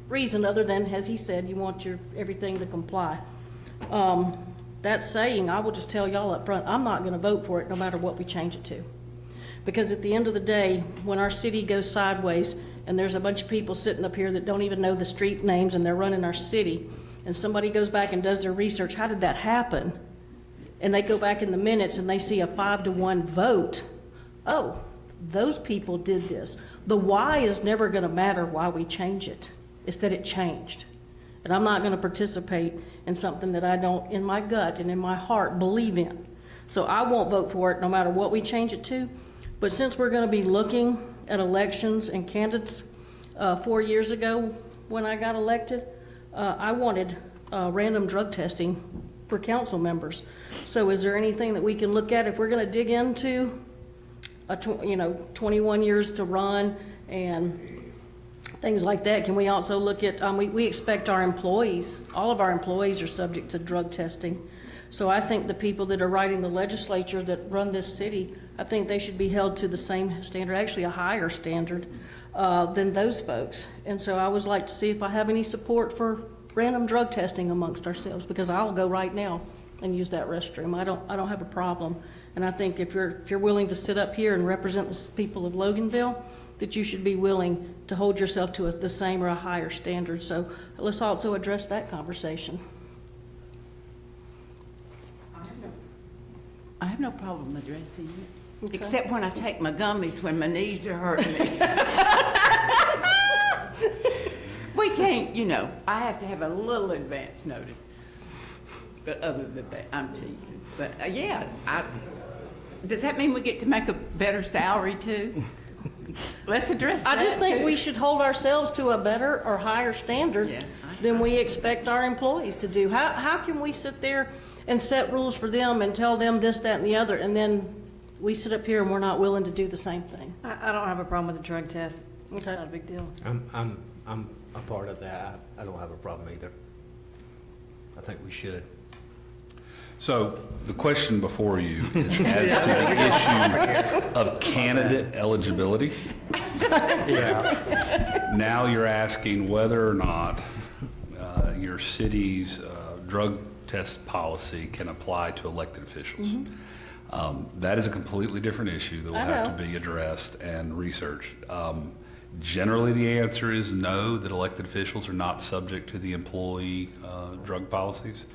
reason other than, as he said, you want everything to comply. That saying, I will just tell y'all up front, I'm not going to vote for it no matter what we change it to. Because at the end of the day, when our city goes sideways and there's a bunch of people sitting up here that don't even know the street names and they're running our city, and somebody goes back and does their research, how did that happen? And they go back in the minutes and they see a 5-to-1 vote. Oh, those people did this. The why is never going to matter why we change it. It's that it changed. And I'm not going to participate in something that I don't, in my gut and in my heart, believe in. So I won't vote for it no matter what we change it to. But since we're going to be looking at elections and candidates, 4 years ago when I got elected, I wanted random drug testing for council members. So is there anything that we can look at if we're going to dig into 21 years to run and things like that? Can we also look at, we expect our employees, all of our employees are subject to drug testing. So I think the people that are writing the legislature that run this city, I think they should be held to the same standard, actually a higher standard than those folks. And so I would like to see if I have any support for random drug testing amongst ourselves, because I'll go right now and use that restroom. I don't have a problem. And I think if you're willing to sit up here and represent the people of Loganville, that you should be willing to hold yourself to the same or a higher standard. So let's also address that conversation. I have no problem addressing it, except when I take my gummies when my knees are hurting me. We can't, I have to have a little advance notice. But other than that, I'm teasing. But does that mean we get to make a better salary too? Let's address that I just think too. we should hold ourselves to a better or higher standard than we expect our employees to do. How can we sit there and set rules for them and tell them this, that, and the other, and then we sit up here and we're not willing to do the same thing? I don't have a problem with the drug test. It's Okay. not a big deal. I'm a part of that. I don't have a problem either. I think we should. So the question before you is as to the issue of candidate eligibility. Yeah. Now you're asking whether or not your city's drug test policy can apply to elected officials. That is a completely different issue that will I have know. to be addressed and researched. Generally, the answer is no, that elected officials are not subject to the employee drug policies.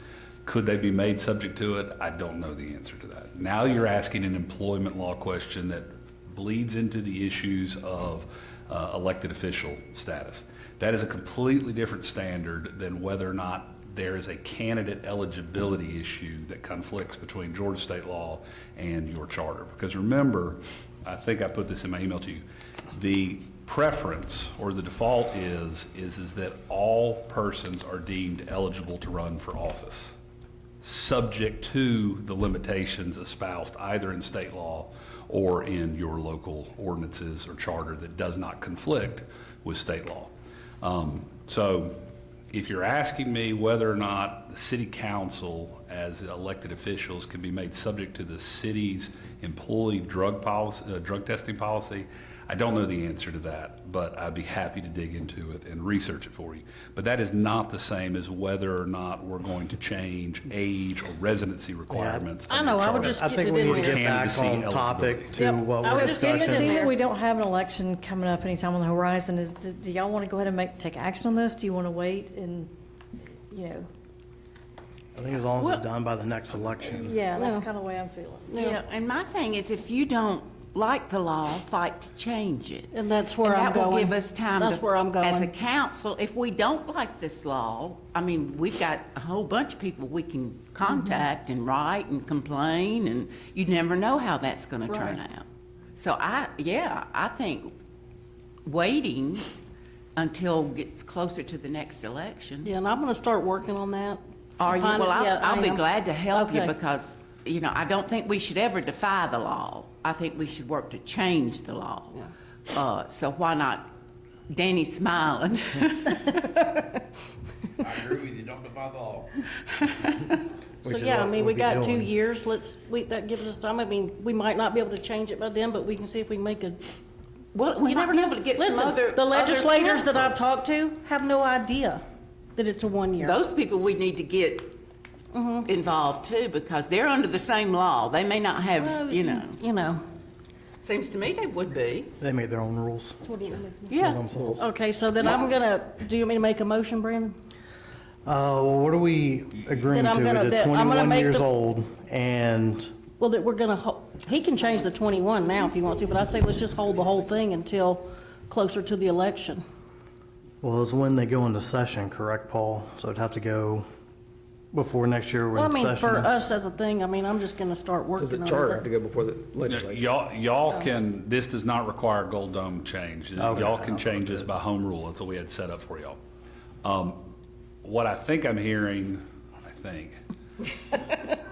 Could they be made subject to it? I don't know the answer to that. Now you're asking an employment law question that bleeds into the issues of elected official status. That is a completely different standard than whether or not there is a candidate eligibility issue that conflicts between Georgia state law and your charter. Because remember, I think I put this in my email to you, the preference or the default is that all persons are deemed eligible to run for office, subject to the limitations espoused either in state law or in your local ordinances or charter that does not conflict with state law. So if you're asking me whether or not the city council, as elected officials, can be made subject to the city's employee drug policy, drug testing policy, I don't know the answer to that, but I'd be happy to dig into it and research it for you. But that is not the same as whether or not we're going to change age or residency requirements. I of know, your I would charter. just I get think it we in need to there. get back Candidacy on topic eligibility. to Yep, what I would we're just get it in discussing. Seeing there. that we don't have an election coming up anytime on the horizon, do y'all want to go ahead and take action on this? Do you want to wait and, you know? I think as long as it's done by the next election. Yeah, that's Yeah. kind of the way I'm feeling. Yeah, and my thing is, if you don't like the law, fight to change it. And that's where I'm And that will going. give us time That's to- where I'm As a going. council, if we don't like this law, I mean, we've got a whole bunch of people we can contact and write and complain, and you never know how that's gonna turn Right. out. So I think waiting until it gets closer to the next election. Yeah, and I'm gonna start working on that. Are you? Find it- Well, yeah, I I'll be am. glad to help you Okay. because, you know, I don't think we should ever defy the law. I think we should work to change the law. So why not? Danny's smiling. I agree with you, don't defy the law. So, Which is yeah, I what mean, we'll we be got 2 doing. years, that gives us time. I mean, we might not be able to change it by then, but we can see if we can make a, Well, we you might never be know. able to get some Listen, other. the legislators that I've councils. talked to have no idea that it's a 1 year. Those people we need to get involved too, because they're under the same law. They may not Well, have, you know, You know. seems to me they would be. They make their own rules Yeah. themselves. Okay, so then I'm gonna, do you want me to make a motion, Brandon? Well, what are we agreeing Then I'm to? gonna- With it that I'm gonna 21 make years the- old and, Well, that we're gonna, he can change the 21 now if he wants to, but I'd say let's just hold the whole thing until closer to the election. well, it's when they go into session, correct, Paul? So it'd have to go before next year we're Well, I in mean, session. for us as a thing, I mean, I'm just gonna start Does working the on charter have to it. go before the legislature? Y'all can, this does not require Gold Dome change. Okay. Y'all can change this by home rule. That's what we had set up for y'all. What I think I'm hearing,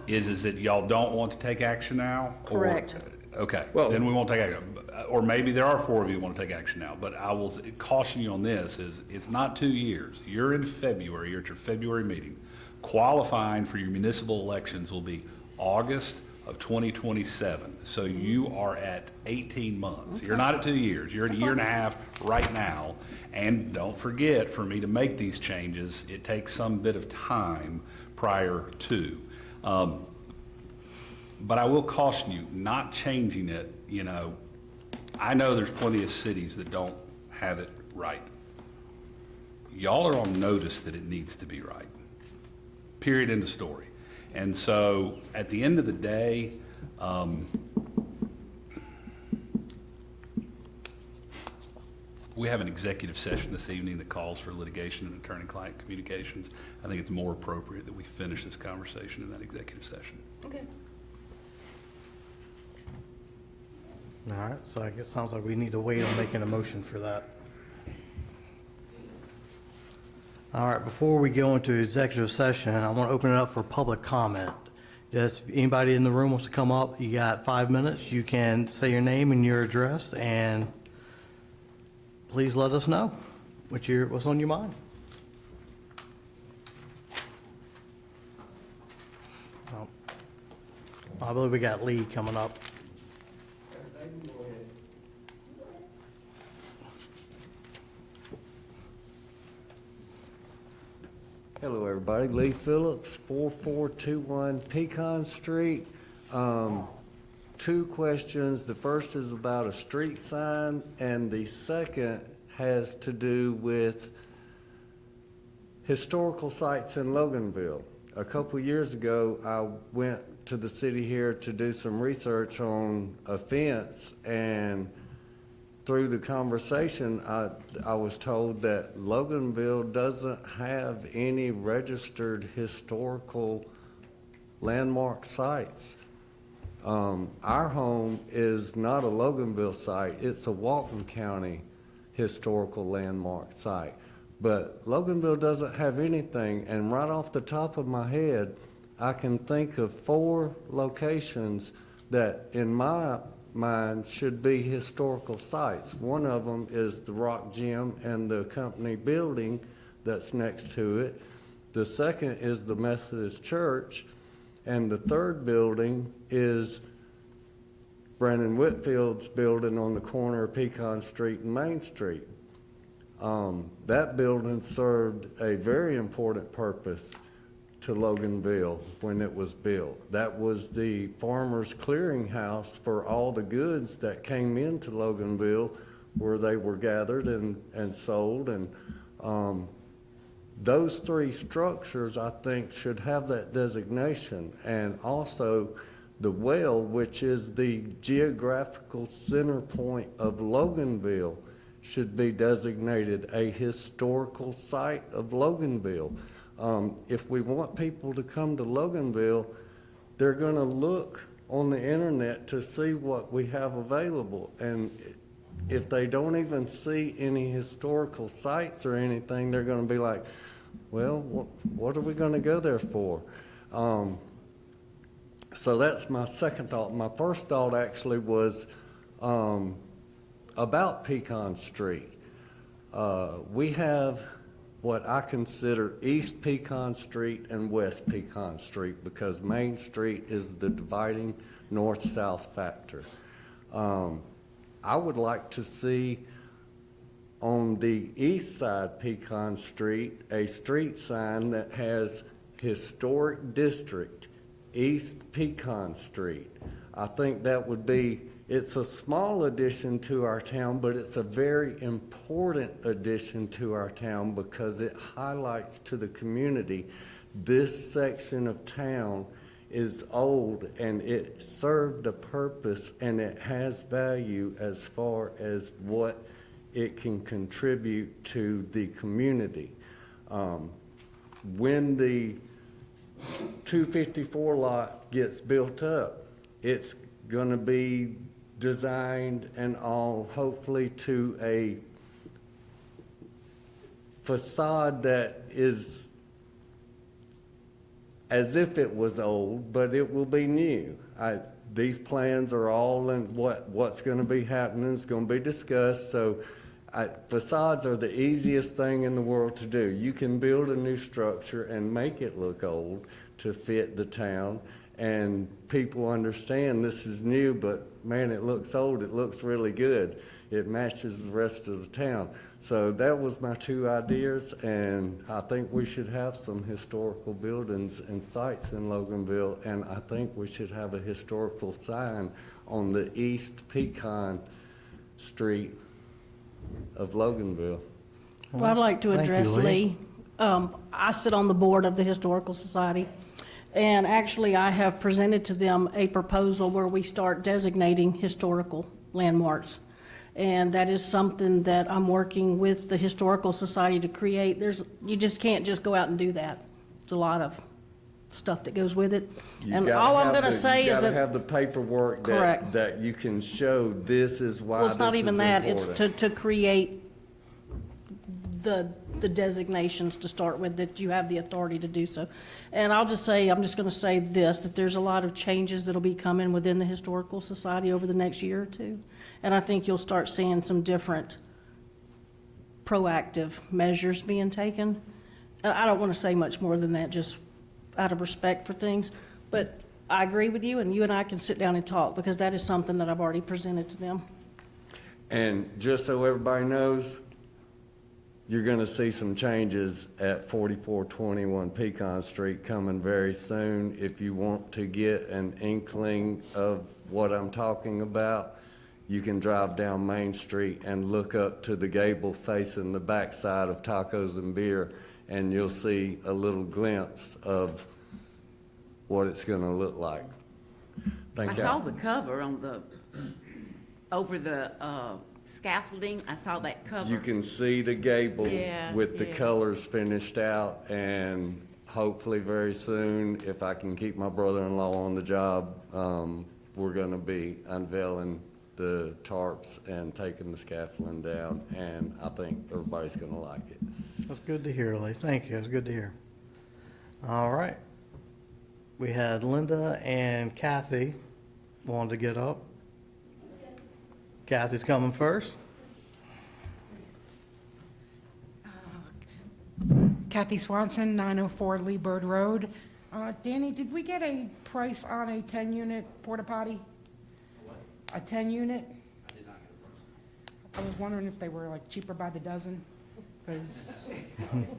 is that y'all don't want to take action now? or- Correct. Okay, Well- then we won't take action. Or maybe there are 4 of you who want to take action now, but I will caution you on this, is it's not 2 years. You're in February, you're at your February meeting. Qualifying for your municipal elections will be August of 2027. So you are at 18 months. You're not at 2 years. You're at a year and a half right now. And don't forget, for me to make these changes, it takes some bit of time prior to. But I will caution you, not changing it, you know, I know there's plenty of cities that don't have it right. Y'all are on notice that it needs to be right. Period, end of story. And so, at the end of the day, we have an executive session this evening that calls for litigation and attorney-client communications. I think it's more appropriate that we finish this conversation in that executive session. Okay. All right, so I guess it sounds like we need to wait on making a motion for that. All right, before we go into executive session, I want to open it up for public comment. Just anybody in the room wants to come up, you got 5 minutes. You can say your name and your address, and please let us know what's on your mind. Oh, I believe we got Lee coming up. Hello, everybody. Lee Phillips, 4421 Pecan Street. 2 questions. The first is about a street sign, and the second has to do with historical sites in Loganville. A couple years ago, I went to the city here to do some research on a fence, and through the conversation, I was told that Loganville doesn't have any registered historical landmark sites. Our home is not a Loganville site, it's a Walton County historical landmark site. But Loganville doesn't have anything, and right off the top of my head, I can think of 4 locations that, in my mind, should be historical sites. One of them is the Rock Gym and the company building that's next to it. The second is the Methodist Church, and the third building is Brandon Whitfield's building on the corner of Pecan Street and Main Street. That building served a very important purpose to Loganville when it was built. That was the farmers' clearinghouse for all the goods that came into Loganville, where they were gathered and sold. And those three structures, I think, should have that designation. And also the well, which is the geographical center point of Loganville, should be designated a historical site of Loganville. If we want people to come to Loganville, they're going to look on the internet to see what we have available. And if they don't even see any historical sites or anything, they're going to be like, well, what are we going to go there for? So that's my second thought. My first thought actually was about Pecan Street. We have what I consider East Pecan Street and West Pecan Street, because Main Street is the dividing north-south factor. I would like to see on the east side Pecan Street a street sign that has Historic District, East Pecan Street. I think that would be, it's a small addition to our town, but it's a very important addition to our town because it highlights to the community this section of town is old and it served a purpose and it has value as far as what it can contribute to the community. When the 254 lot gets built up, it's going to be designed and all hopefully to a facade that is as if it was old, but it will be new. These plans are all in what's going to be happening is going to be discussed. So facades are the easiest thing in the world to do. You can build a new structure and make it look old to fit the town, and people understand this is new, but man, it looks old, it looks really good. It matches the rest of the town. So that was my two ideas, and I think we should have some historical buildings and sites in Loganville, and I think we should have a historical sign on the East Pecan Street of Loganville. Well, I'd like to Thank you, address Lee. Lee. I sit on the board of the Historical Society, and actually I have presented to them a proposal where we start designating historical landmarks. And that is something that I'm working with the Historical Society to create. You just can't just go out and do that. There's a lot of stuff that goes with it. And all I'm going to say is You gotta that, have the paperwork Correct. that you can show this is why well, this it's not is even that, it's important. to create the designations to start with, that you have the authority to do so. And I'll just say, I'm just going to say this, that there's a lot of changes that'll be coming within the Historical Society over the next year or two. And I think you'll start seeing some different proactive measures being taken. I don't want to say much more than that, just out of respect for things. But I agree with you, and you and I can sit down and talk, because that is something that I've already presented to them. And just so everybody knows, you're gonna see some changes at 4421 Pecan Street coming very soon. If you want to get an inkling of what I'm talking about, you can drive down Main Street and look up to the gable facing the backside of Tacos and Beer, and you'll see a little glimpse of what it's gonna look like. Thank I you. saw the cover on over the scaffolding. I saw that cover. You can see the gable Yeah, with the yeah. colors finished out, and hopefully very soon, if I can keep my brother-in-law on the job, we're gonna be unveiling the tarps and taking the scaffolding down, and I think everybody's gonna like it. That's good to hear, Lee. Thank you. It's good to hear. All right. We had Linda and Kathy wanted to get up. Kathy's coming first. Kathy Swanson, 904 Lee Bird Road. Danny, did we get a price on a 10-unit porta potty? A 10-unit? I did not get a price. I was wondering if they were like cheaper by the dozen, because,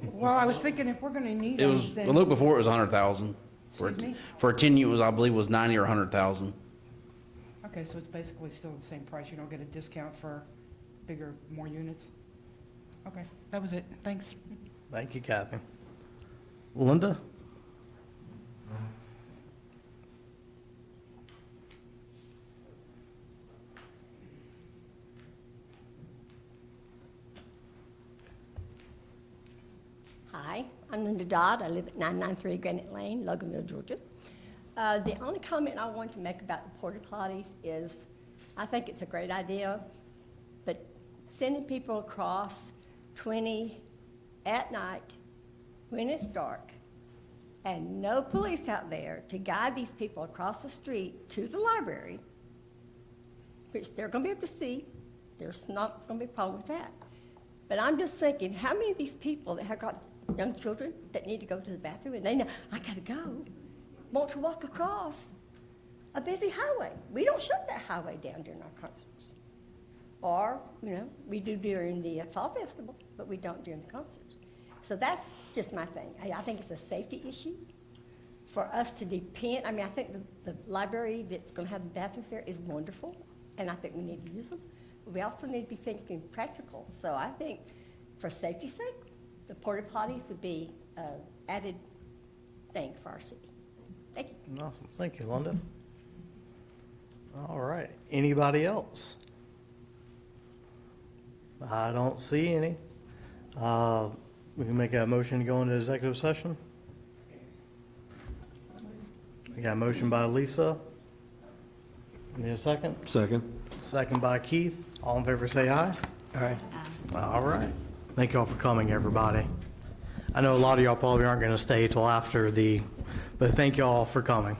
well, I was thinking if we're gonna need It them, was, then. the look before it was 100,000. Excuse me? For a 10 unit was, I believe, was 90 or 100,000. Okay, so it's basically still the same price. You don't get a discount for bigger, more units? Okay, that was it. Thanks. Thank you, Kathy. Linda? Hi, I'm Linda Dodd. I live at 993 Granite Lane, Loganville, Georgia. The only comment I want to make about the porta potties is I think it's a great idea, but sending people across 20 at night when it's dark and no police out there to guide these people across the street to the library, which they're going to be able to see, there's not going to be a problem with that. But I'm just thinking, how many of these people that have got young children that need to go to the bathroom and they know, I gotta go, want to walk across a busy highway? We don't shut that highway down during our concerts. Or, we do during the fall festival, but we don't during the concerts. So that's just my thing. I think it's a safety issue for us to depend. I think the library that's gonna have the bathrooms there is wonderful, and I think we need to use them. But we also need to be thinking practical. So I think for safety's sake, the porta potties would be an added thing for our city. Thank you. Awesome. Thank you, Linda. All right. Anybody else? I don't see any. We can make a motion to go into executive session. We got a motion by Lisa. Need a second? Second. Second by Keith. All in favor, say aye. Aye. All right. Thank you all for coming, everybody. I know a lot of y'all probably aren't going to stay till after but thank you all for coming.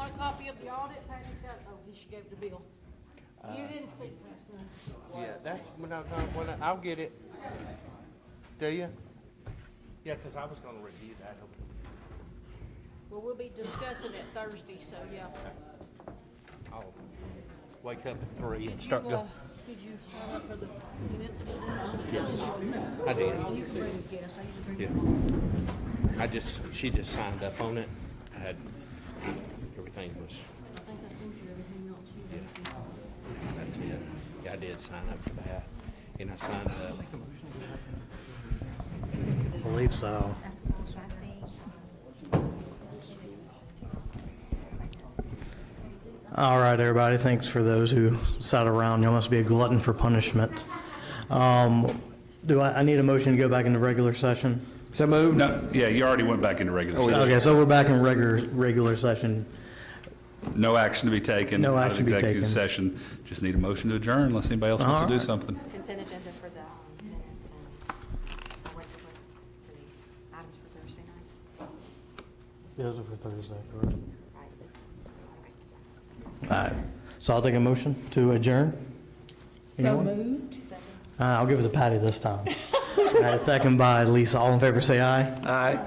want a copy of the audit? Patty's got, oh, she gave it to Bill. You didn't speak fast enough. Yeah, that's I'll get it. Do you? Yeah, because I was going to review that. Well, we'll be discussing it Thursday, so yeah. I'll wake up at 3 and Did start you, going. did you sign up for the incident? Yes, I did. You can bring a guest. I usually bring She just signed up on it. I had, everything was, I think I sent you everything else you yeah, that's it. Yeah, I did sign up for that. And I signed up. I believe so. All right, everybody, thanks for those who sat around. You must be a glutton for punishment. Do I need a motion to go back into regular session? So moved. No, yeah, you already went back into regular session. Okay, so we're back in regular session. No action to be taken. No out of action to be executive taken. session. Just need a motion to adjourn unless anybody else wants All to do right. something. Consent agenda for the minutes and I'll wait for these items for Thursday night. Those are for Thursday, correct? Right. All right, so I'll take a motion to adjourn. Anyone? moved. I'll give it to Patty this time. All right, second by Lisa. All in favor, say aye. Aye.